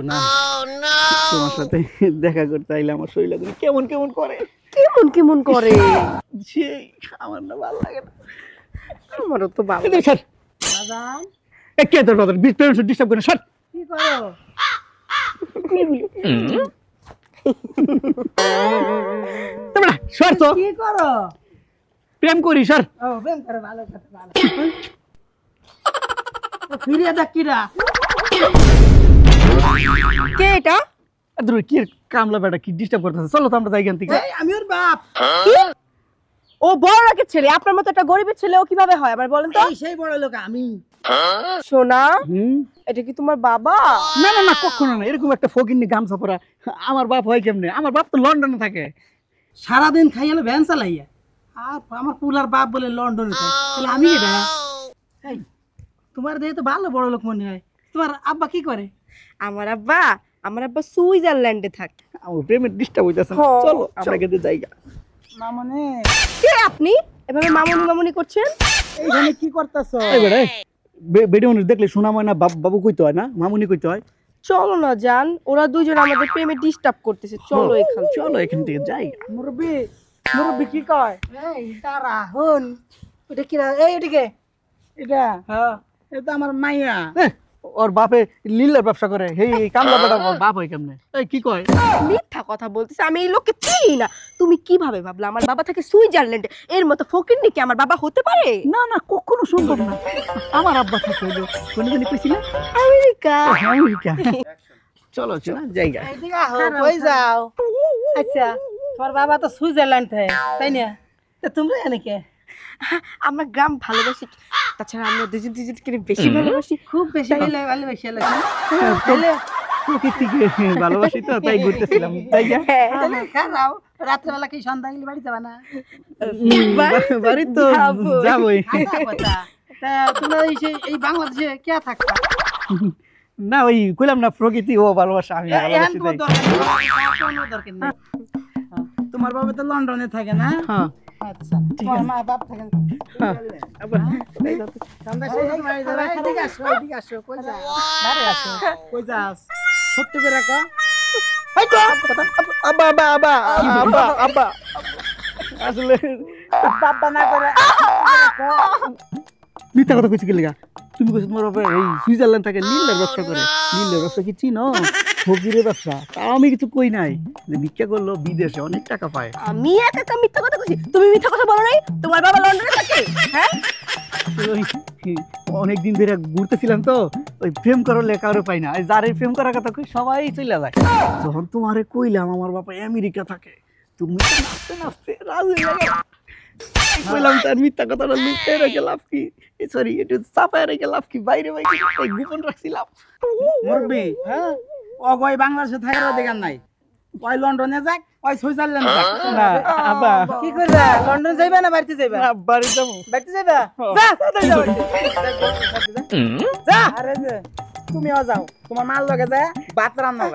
না তোমার সাথে দেখা করতে আইলে আমার শরীরটা কেমন কেমন করে। কেমন কেমন করে? সেই আমার না ভালো লাগে না। আমারও তো ভালো এই স্যার বাজান। এ কে তোর বাজার পেরেন্টস ডিস্টার্ব করে স্যার। কি করো? তোমরা স্যার তো কি করো? প্রেম করি স্যার। ও প্রেম করে, ভালো কথা, ভালো। ফিরিয়ে দেখ কিরা। কে এটা? আদুর কি কামলা বেটা কি ডিস্টার্ব করতেছে, চলো তো আমরা যাই এখান থেকে। এই আমি ওর বাপ। ও বড় লোকের ছেলে, আপনার মতো একটা গরিবের ছেলে ও কিভাবে হয় আবার বলেন তো? এই সেই বড় লোক আমি। সোনা, এটা কি তোমার বাবা? না না না কখনো না, এরকম একটা ফকিন্নি গামছা পরা আমার বাপ হয় কেমনে? আমার বাপ তো লন্ডনে থাকে। সারাদিন খাইয়ালে ভ্যান চালাইয়া, আর আমার পুলার বাপ বলে লন্ডনে থাকে, তাহলে আমি এটা? এই তোমার দেখে তো ভালো বড় লোক মনে হয়। তোমার আব্বা কি করে? আমার আব্বা সুইজারল্যান্ডে থাকে। আমার প্রেমের ডিস্টার্ব হইতাছে, চলো আমরা গেতে যাইগা। মামনে, কে আপনি এভাবে মামনি মামনি করছেন? এইখানে কি করতেছো? এই বেটা বেডি মানুষ দেখলে শোনা হয় না, বাবু কইতে হয় না, মামুনি কইতে হয়। চলো না জান, ওরা দুজন আমাদের প্রেমে ডিস্টার্ব করতেছে, চলো এখান থেকে যাই। মুরব্বি মুরব্বি কি কয়? এই তারা হন, এটা কি রে? এই এদিকে, এটা হ্যাঁ, এটা আমার মাইয়া। ওর বাপে লিলার ব্যবসা করে, হেই কামলা বেটা ওর বাপ হয় কেমনে? এই কি কয়? মিথ্যা কথা বলতেছে, আমি এই লোককে চিনি না। তুমি কিভাবে ভাবলা আমার বাবা থাকে সুইজারল্যান্ডে? এর মতো ফকিন্নি কি আমার বাবা হতে পারে? না না কখনো সম্ভব না। আমার আব্বা থাকে হলো কোন জানি কইছিলা আমেরিকা। আমেরিকা। চলো চলো জায়গা। এইদিকে আহো, কই যাও? আচ্ছা, তোমার বাবা তো সুইজারল্যান্ড থাকে, তাই না? তো তোমরা এনে কে? আমরা গ্রাম ভালোবাসি, তাছাড়া আমরা দুজন দুজনকে বেশি ভালোবাসি, খুব বেশি ভালোবাসি লাগে। প্রকৃতিকে ভালোবাসি তো তাই ঘুরতেছিলাম, তাই না? খারাও রাত্রেবেলা কি সন্ধ্যা গেলে বাড়ি যাবা না? বাড়ি তো যাবই। তা তোমরা এই বাংলাদেশে কে থাকবা? না ওই কইলাম না, প্রকৃতি ও ভালোবাসা, আমি ভালোবাসি তাই। তোমার বাবা তো লন্ডনে থাকে না? হ্যাঁ আচ্ছা, তোমার মা বাপ থাকেন? আবার কই যাস? সত্যি করে রাখো। আব্বা আব্বা আব্বা আব্বা আব্বা আসলে বাবা না করে মিথ্যা কথা কইছি কি লাগা? তুমি কইছো তোমার বাবা এই সুইজারল্যান্ড থাকে, লিলের ব্যবসা করে। লিলের ব্যবসা কি চিনো? ফকিরের ব্যবসা। তাও আমি কিছু কই নাই যে ভিক্ষা করলো বিদেশে অনেক টাকা পায়। আমি একা মিথ্যা কথা কইছি? তুমি মিথ্যা কথা বলো নাই? তোমার বাবা লন্ডনে থাকে? হ্যাঁ, অনেকদিন ধরে ঘুরতেছিলাম তো, ওই প্রেম করার লেখারও পাই না। যারে প্রেম করার কথা কই সবাই চলে যায়। যখন তোমারে কইলাম আমার বাবা আমেরিকা থাকে, তুমি তো নাচতে নাচতে রাজি হয়ে গেলা। কইলাম তার মিথ্যা কথাটা লুকিয়ে রেখে লাভ কি? সরি, একটু চাপায় রেখে লাভ কি? বাইরে বাইরে গোপন রাখছিলাম। মুরব্বি, হ্যাঁ, ও কই বাংলাদেশে থাকার অধিকার নাই। ওই লন্ডনে যাক, ওই সুইজারল্যান্ড যাক। না আব্বা কি করবা? লন্ডন যাইবা না বাড়িতে যাইবা? না বাড়ি যাবো। বাড়িতে যাইবা? যা তাড়াতাড়ি যাও। যা, আরে তুমিও যাও, তোমার মার লগে যায় ভাত রান্না।